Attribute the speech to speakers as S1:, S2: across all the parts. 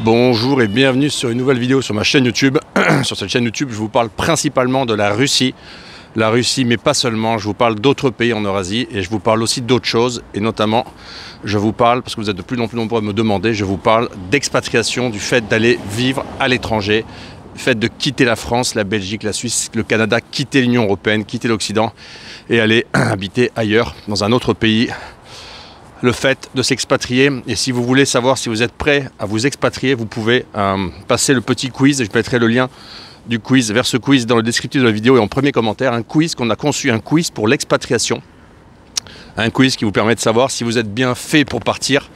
S1: Bonjour et bienvenue sur une nouvelle vidéo sur ma chaîne YouTube. Sur cette chaîne YouTube, je vous parle principalement de la Russie. La Russie, mais pas seulement, je vous parle d'autres pays en Eurasie et je vous parle aussi d'autres choses. Et notamment, je vous parle, parce que vous êtes de plus en plus nombreux à me demander, je vous parle d'expatriation, du fait d'aller vivre à l'étranger, du fait de quitter la France, la Belgique, la Suisse, le Canada, quitter l'Union Européenne, quitter l'Occident et aller habiter ailleurs, dans un autre pays. Le fait de s'expatrier, et si vous voulez savoir si vous êtes prêt à vous expatrier, vous pouvez passer le petit quiz, et je mettrai le lien du quiz vers ce quiz dans le descriptif de la vidéo et en premier commentaire, un quiz qu'on a conçu, un quiz pour l'expatriation, un quiz qui vous permet de savoir si vous êtes bien fait pour partir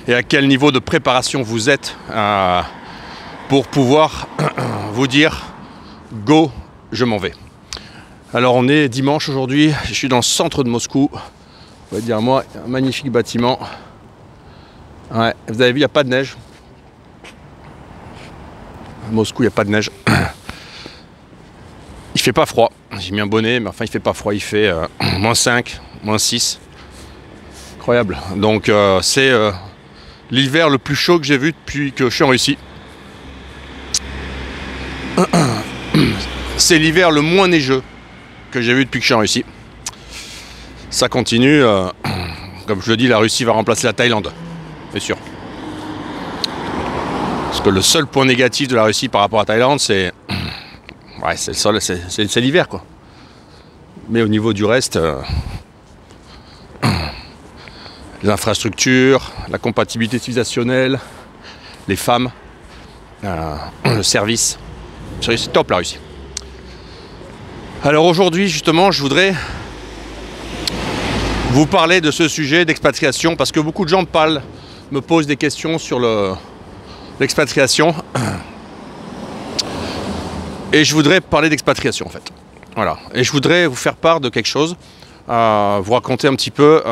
S1: et à quel niveau de préparation vous êtes pour pouvoir vous dire go, je m'en vais. Alors on est dimanche aujourd'hui, je suis dans le centre de Moscou. On va dire moi, un magnifique bâtiment. Ouais, vous avez vu, il n'y a pas de neige. À Moscou, il n'y a pas de neige. Il fait pas froid. J'ai mis un bonnet, mais enfin, il fait pas froid. Il fait moins 5, moins 6. Incroyable. Donc, c'est l'hiver le plus chaud que j'ai vu depuis que je suis en Russie. C'est l'hiver le moins neigeux que j'ai vu depuis que je suis en Russie. Ça continue, comme je le dis, la Russie va remplacer la Thaïlande, c'est sûr. Parce que le seul point négatif de la Russie par rapport à la Thaïlande, c'est l'hiver, quoi. Mais au niveau du reste, les infrastructures, la compatibilité civilisationnelle, les femmes, le service, c'est top la Russie. Alors aujourd'hui, justement, je voudrais vous parler de ce sujet d'expatriation parce que beaucoup de gens me posent des questions sur l'expatriation et je voudrais parler d'expatriation en fait. Voilà. Et je voudrais vous faire part de quelque chose, vous raconter un petit peu.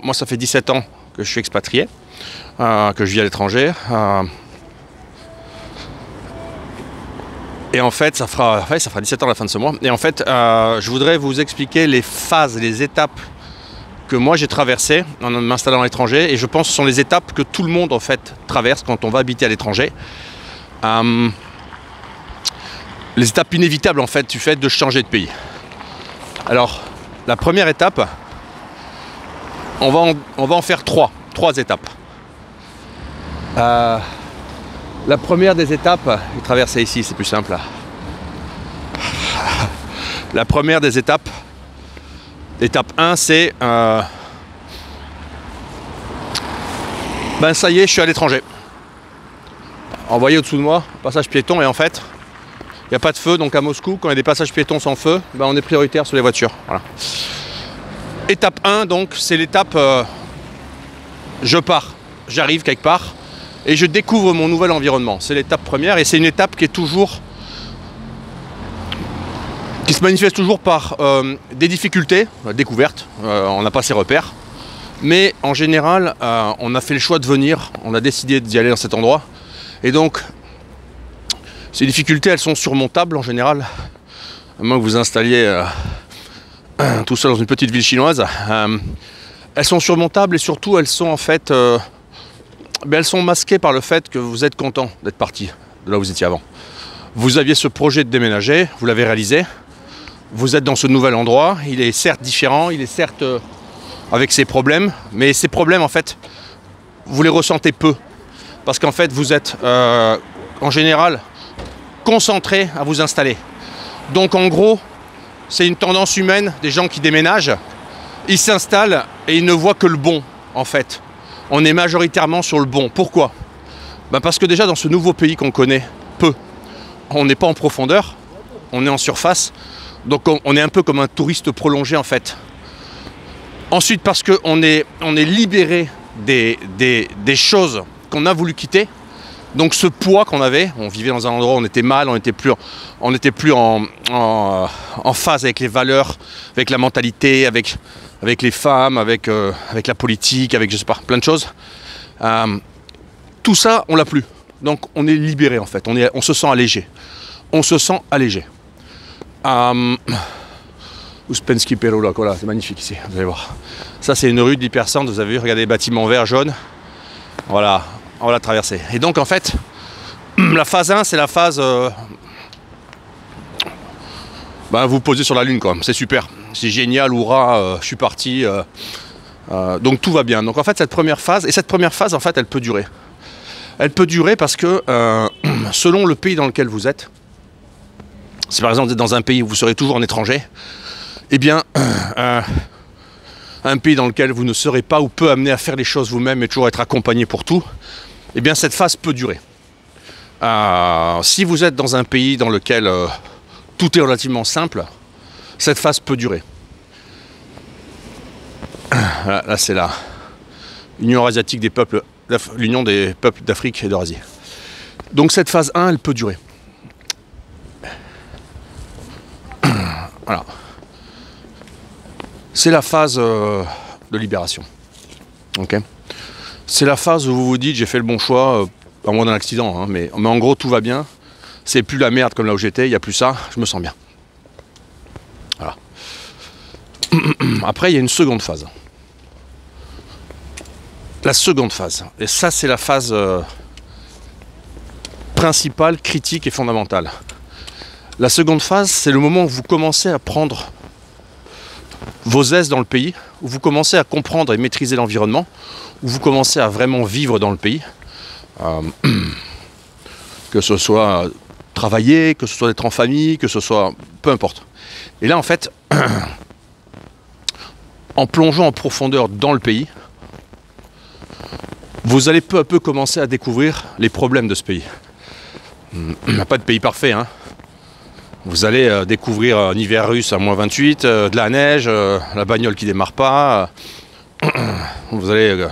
S1: Moi, ça fait 17 ans que je suis expatrié, que je vis à l'étranger. Et en fait, ça fera 17 ans à la fin de ce mois. Et en fait, je voudrais vous expliquer les phases, les étapes que moi j'ai traversé en m'installant à l'étranger, et je pense que ce sont les étapes que tout le monde en fait traverse quand on va habiter à l'étranger. Les étapes inévitables en fait du fait de changer de pays. Alors la première étape, on va en faire trois étapes. La première des étapes, je vais traverser ici, c'est plus simple là. La première des étapes, étape 1, c'est ça y est, je suis à l'étranger. Vous voyez au-dessous de moi, passage piéton, et en fait, il n'y a pas de feu, donc à Moscou, quand il y a des passages piétons sans feu, on est prioritaire sur les voitures. Voilà. Étape 1, donc, c'est l'étape je pars, j'arrive quelque part, et je découvre mon nouvel environnement. C'est l'étape première, et c'est une étape qui se manifeste toujours par des difficultés, découvertes, on n'a pas ses repères, mais en général, on a fait le choix de venir, on a décidé d'y aller dans cet endroit, et donc, ces difficultés, elles sont surmontables en général, à moins que vous installiez tout seul dans une petite ville chinoise, elles sont surmontables, et surtout, elles sont en fait, elles sont masquées par le fait que vous êtes content d'être parti de là où vous étiez avant. Vous aviez ce projet de déménager, vous l'avez réalisé. Vous êtes dans ce nouvel endroit, il est certes différent, il est certes avec ses problèmes, mais ces problèmes en fait, vous les ressentez peu. Parce qu'en fait, vous êtes en général concentré à vous installer. Donc en gros, c'est une tendance humaine des gens qui déménagent. Ils s'installent et ils ne voient que le bon en fait. On est majoritairement sur le bon. Pourquoi ? Parce que déjà dans ce nouveau pays qu'on connaît peu, on n'est pas en profondeur, on est en surface. Donc on est un peu comme un touriste prolongé en fait. Ensuite parce qu'on est libéré des choses qu'on a voulu quitter. Donc ce poids qu'on avait, on vivait dans un endroit où on était mal, on n'était plus en phase avec les valeurs, avec la mentalité, avec les femmes, avec la politique, avec je sais pas, plein de choses. Tout ça, on l'a plus. Donc on est libéré en fait, on se sent allégé. On se sent allégé. Uspensky Perula, voilà, c'est magnifique ici, vous allez voir. Ça c'est une rue d'hypercentre, vous avez vu, regardez les bâtiments verts, jaunes. Voilà, on l'a traversé. Et donc en fait, La phase 1, c'est la phase... vous posez sur la lune, quoi. C'est super. C'est génial, hurrah, je suis parti. Donc tout va bien. Donc en fait, cette première phase, en fait, elle peut durer. Elle peut durer parce que, selon le pays dans lequel vous êtes, si par exemple vous êtes dans un pays où vous serez toujours en étranger, eh bien, un pays dans lequel vous ne serez pas ou peu amené à faire les choses vous-même et toujours être accompagné pour tout, eh bien cette phase peut durer. Si vous êtes dans un pays dans lequel tout est relativement simple, cette phase peut durer. Là c'est là. L'Union asiatique des peuples, l'Union des peuples d'Afrique et d'Eurasie. Donc cette phase 1, elle peut durer. Voilà. C'est la phase de libération. Okay. C'est la phase où vous vous dites j'ai fait le bon choix, à moins d'un accident, hein, mais en gros tout va bien. C'est plus la merde comme là où j'étais, il n'y a plus ça, je me sens bien. Voilà. Après il y a une seconde phase. La seconde phase, et ça c'est la phase principale, critique et fondamentale. La seconde phase, c'est le moment où vous commencez à prendre vos aises dans le pays, où vous commencez à comprendre et maîtriser l'environnement, où vous commencez à vraiment vivre dans le pays, que ce soit travailler, que ce soit être en famille, que ce soit... peu importe. Et là en fait, en plongeant en profondeur dans le pays, vous allez peu à peu commencer à découvrir les problèmes de ce pays. Il n'y a pas de pays parfait, hein. Vous allez découvrir un hiver russe à -28, de la neige, la bagnole qui démarre pas. Vous allez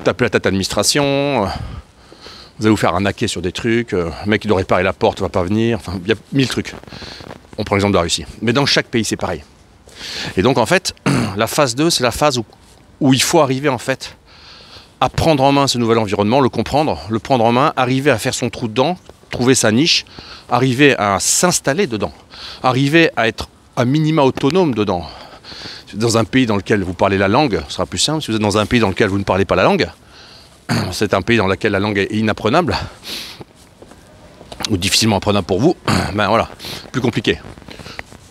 S1: taper la tête à l'administration. Vous allez vous faire arnaquer sur des trucs. Le mec qui doit réparer la porte ne va pas venir. Enfin, il y a 1000 trucs. On prend l'exemple de la Russie. Mais dans chaque pays, c'est pareil. Et donc, en fait, la phase 2, c'est la phase où il faut arriver, en fait, à prendre en main ce nouvel environnement, le comprendre, le prendre en main, arriver à faire son trou dedans, trouver sa niche, arriver à s'installer dedans, arriver à être à minima autonome dedans. Si vous êtes dans un pays dans lequel vous parlez la langue, ce sera plus simple. Si vous êtes dans un pays dans lequel vous ne parlez pas la langue, c'est un pays dans lequel la langue est inapprenable, ou difficilement apprenable pour vous, ben voilà, plus compliqué.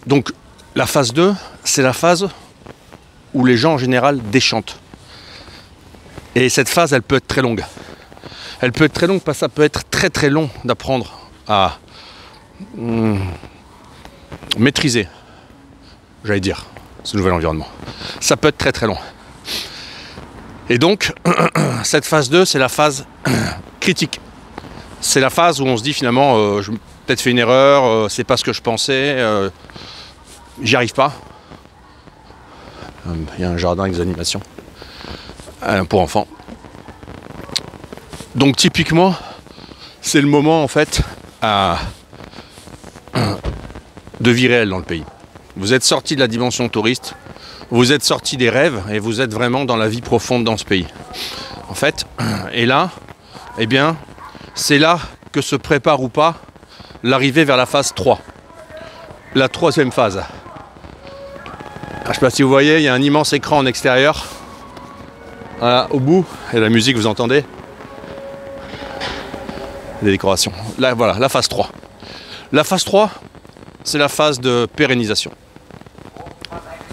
S1: Donc la phase 2, c'est la phase où les gens en général déchantent. Et cette phase, elle peut être très longue. Elle peut être très longue parce que ça peut être très très long d'apprendre à maîtriser, j'allais dire, ce nouvel environnement. Ça peut être très très long. Et donc, cette phase 2, c'est la phase critique. C'est la phase où on se dit finalement, j'ai peut-être fait une erreur, c'est pas ce que je pensais, j'y arrive pas. Il y a un jardin avec des animations pour enfants. Donc typiquement, c'est le moment en fait de vie réelle dans le pays. Vous êtes sorti de la dimension touriste, vous êtes sorti des rêves et vous êtes vraiment dans la vie profonde dans ce pays. En fait, et là, eh bien, c'est là que se prépare ou pas l'arrivée vers la phase 3. La troisième phase. Je ne sais pas si vous voyez, il y a un immense écran en extérieur. Voilà, au bout, et la musique, vous entendez ? Des décorations. Là, voilà, la phase 3. La phase 3, c'est la phase de pérennisation.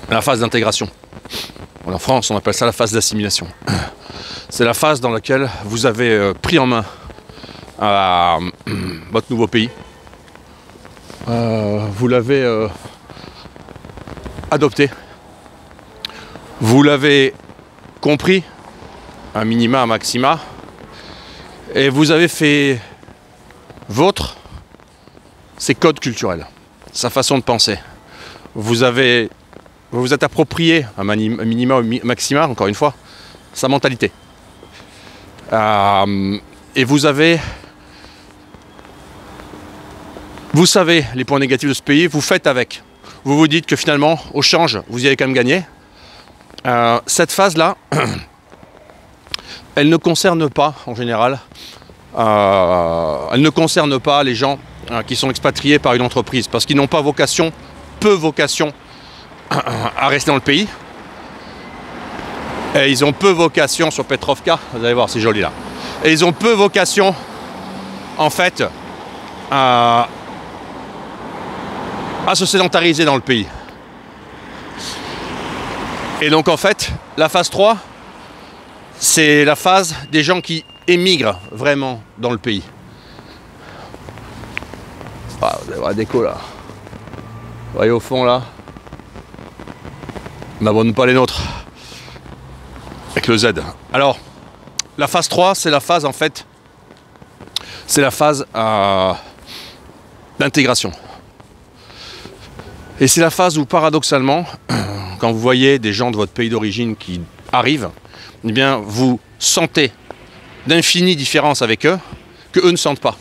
S1: La phase d'intégration. En France, on appelle ça la phase d'assimilation. C'est la phase dans laquelle vous avez pris en main votre nouveau pays. Vous l'avez adopté. Vous l'avez compris, un minima, un maxima. Et vous avez fait vôtre ses codes culturels, sa façon de penser. Vous vous êtes approprié, un minima, un maxima, encore une fois, sa mentalité. Et vous savez les points négatifs de ce pays, vous faites avec. Vous vous dites que finalement, au change, vous y avez quand même gagné. Cette phase-là, elle ne concerne pas, en général, elle ne concerne pas les gens qui sont expatriés par une entreprise, parce qu'ils n'ont pas vocation, peu vocation, à rester dans le pays. Et ils ont peu vocation sur Petrovka, vous allez voir, c'est joli là. Et ils ont peu vocation en fait, à se sédentariser dans le pays. Et donc en fait, la phase 3, c'est la phase des gens qui émigrent vraiment dans le pays. Ah, vous allez voir la déco là. Vous voyez au fond là. On n'abonne pas les nôtres. Avec le Z. Alors, la phase 3, c'est la phase en fait. C'est la phase d'intégration. Et c'est la phase où paradoxalement, quand vous voyez des gens de votre pays d'origine qui arrivent, eh bien vous sentez d'infinies différences avec eux que eux ne sentent pas.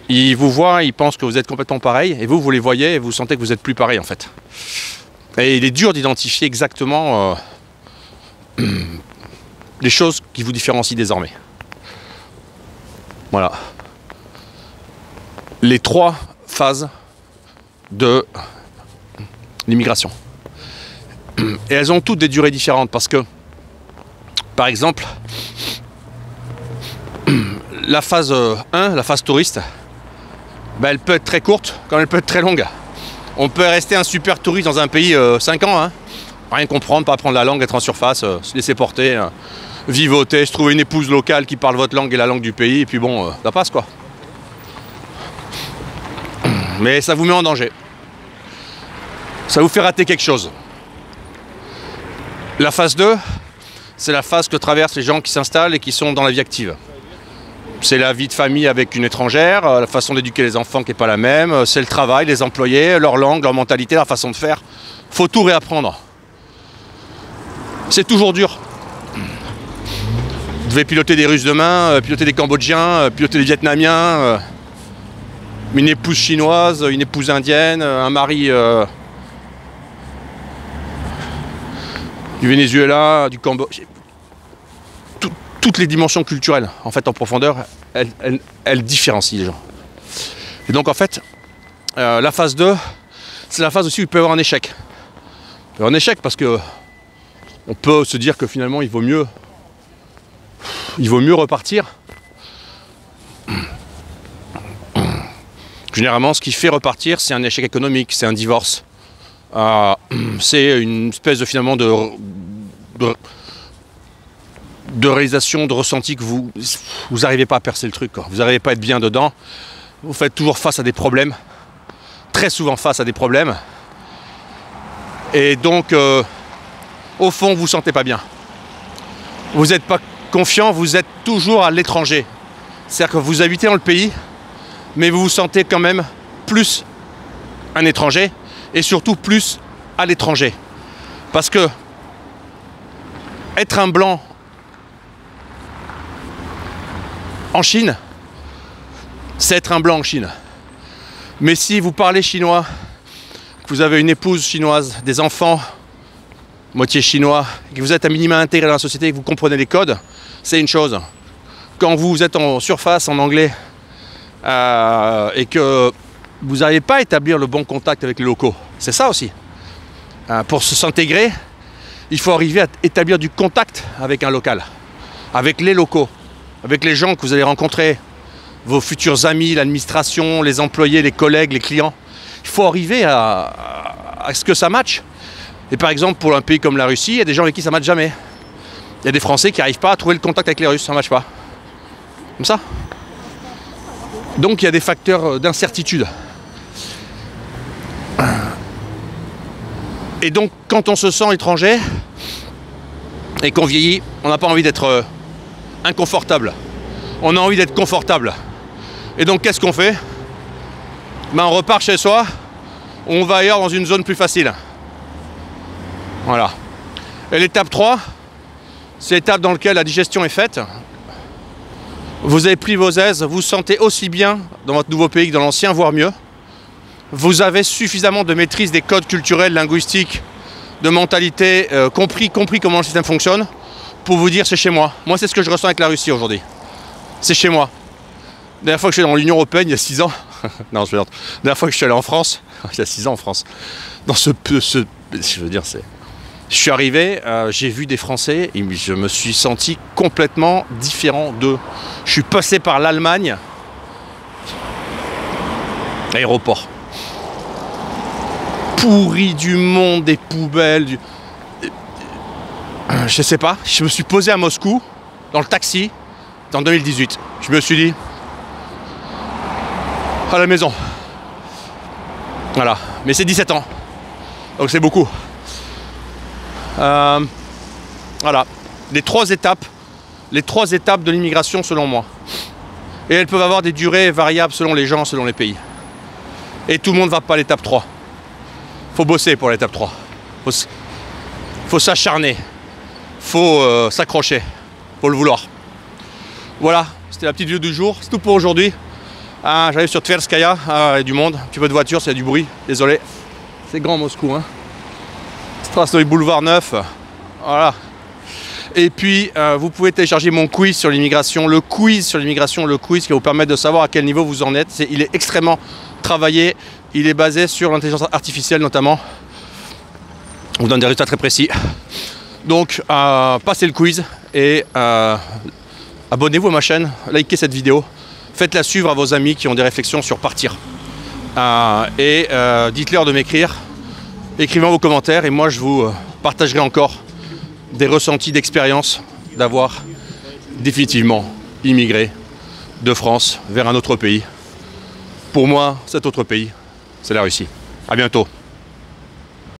S1: Ils vous voient, ils pensent que vous êtes complètement pareil, et vous les voyez et vous sentez que vous êtes plus pareil en fait. Et il est dur d'identifier exactement les choses qui vous différencient désormais. Voilà. Les 3 phases de l'immigration. Et elles ont toutes des durées différentes parce que, par exemple, la phase 1, la phase touriste, ben elle peut être très courte comme elle peut être très longue. On peut rester un super touriste dans un pays 5 ans, hein, rien comprendre, pas apprendre la langue, être en surface, se laisser porter, vivoter, se trouver une épouse locale qui parle votre langue et la langue du pays, et puis bon, ça passe quoi. Mais ça vous met en danger. Ça vous fait rater quelque chose. La phase 2, c'est la phase que traversent les gens qui s'installent et qui sont dans la vie active. C'est la vie de famille avec une étrangère, la façon d'éduquer les enfants qui n'est pas la même, c'est le travail, les employés, leur langue, leur mentalité, leur façon de faire. Faut tout réapprendre. C'est toujours dur. Vous devez piloter des Russes demain, piloter des Cambodgiens, piloter des Vietnamiens, une épouse chinoise, une épouse indienne, un mari du Venezuela, du Cambodge. Toutes les dimensions culturelles, en fait, en profondeur, elles différencient les gens. Et donc, en fait, la phase 2, c'est la phase aussi où il peut y avoir un échec. Il peut y avoir un échec parce que on peut se dire que finalement, il vaut mieux repartir. Généralement, ce qui fait repartir, c'est un échec économique, c'est un divorce. C'est une espèce de finalement de réalisation, de ressenti que vous n'arrivez pas à percer le truc, quoi. Vous n'arrivez pas à être bien dedans. Vous faites toujours face à des problèmes, très souvent face à des problèmes. Et donc, au fond, vous ne vous sentez pas bien. Vous n'êtes pas confiant, vous êtes toujours à l'étranger. C'est-à-dire que vous habitez dans le pays, mais vous vous sentez quand même plus un étranger, et surtout plus à l'étranger. Parce que être un blanc en Chine, c'est être un blanc en Chine. Mais si vous parlez chinois, que vous avez une épouse chinoise, des enfants moitié chinois, que vous êtes à minima intégré dans la société, que vous comprenez les codes, c'est une chose. Quand vous êtes en surface en anglais et que vous n'arrivez pas à établir le bon contact avec les locaux, c'est ça aussi. Pour s'intégrer, il faut arriver à établir du contact avec un local, avec les locaux, avec les gens que vous allez rencontrer, vos futurs amis, l'administration, les employés, les collègues, les clients. Il faut arriver à ce que ça matche. Et par exemple, pour un pays comme la Russie, il y a des gens avec qui ça ne matche jamais. Il y a des Français qui n'arrivent pas à trouver le contact avec les Russes, ça ne matche pas. Comme ça. Donc il y a des facteurs d'incertitude. Et donc quand on se sent étranger et qu'on vieillit, on n'a pas envie d'être inconfortable. On a envie d'être confortable. Et donc qu'est-ce qu'on fait? On repart chez soi, on va ailleurs dans une zone plus facile. Voilà. Et l'étape 3, c'est l'étape dans laquelle la digestion est faite. Vous avez pris vos aises, vous vous sentez aussi bien dans votre nouveau pays que dans l'ancien, voire mieux. Vous avez suffisamment de maîtrise des codes culturels, linguistiques, de mentalité, compris comment le système fonctionne, pour vous dire c'est chez moi. Moi, c'est ce que je ressens avec la Russie aujourd'hui. C'est chez moi. La dernière fois que je suis dans l'Union Européenne, il y a 6 ans, non, je veux dire, la dernière fois que je suis allé en France, il y a 6 ans en France, dans je veux dire, je suis arrivé, j'ai vu des Français et je me suis senti complètement différent d'eux. Je suis passé par l'Allemagne Aéroport. Pourri du monde, des poubelles, je sais pas, je me suis posé à Moscou, dans le taxi, en 2018. Je me suis dit, à la maison. Voilà, mais c'est 17 ans, donc c'est beaucoup. Voilà, les trois étapes de l'immigration selon moi. Et elles peuvent avoir des durées variables selon les gens, selon les pays. Et tout le monde ne va pas à l'étape 3. Faut bosser pour l'étape 3. Faut s'acharner. Faut s'accrocher. Faut le vouloir. Voilà, c'était la petite vidéo du jour. C'est tout pour aujourd'hui. J'arrive sur Tverskaya, il y a du monde. Un petit peu de voiture, c'est du bruit. Désolé. C'est grand Moscou. Hein. Strasnoï boulevard 9. Voilà. Et puis, vous pouvez télécharger mon quiz sur l'immigration. Le quiz sur l'immigration, le quiz qui va vous permettre de savoir à quel niveau vous en êtes. Il est extrêmement travaillé. Il est basé sur l'intelligence artificielle notamment. On vous donne des résultats très précis. Donc, passez le quiz et abonnez-vous à ma chaîne. Likez cette vidéo. Faites-la suivre à vos amis qui ont des réflexions sur partir. Dites-leur de m'écrire. Écrivez vos commentaires et moi je vous partagerai encore des ressentis d'expérience d'avoir définitivement immigré de France vers un autre pays. Pour moi, cet autre pays, c'est la Russie. À bientôt.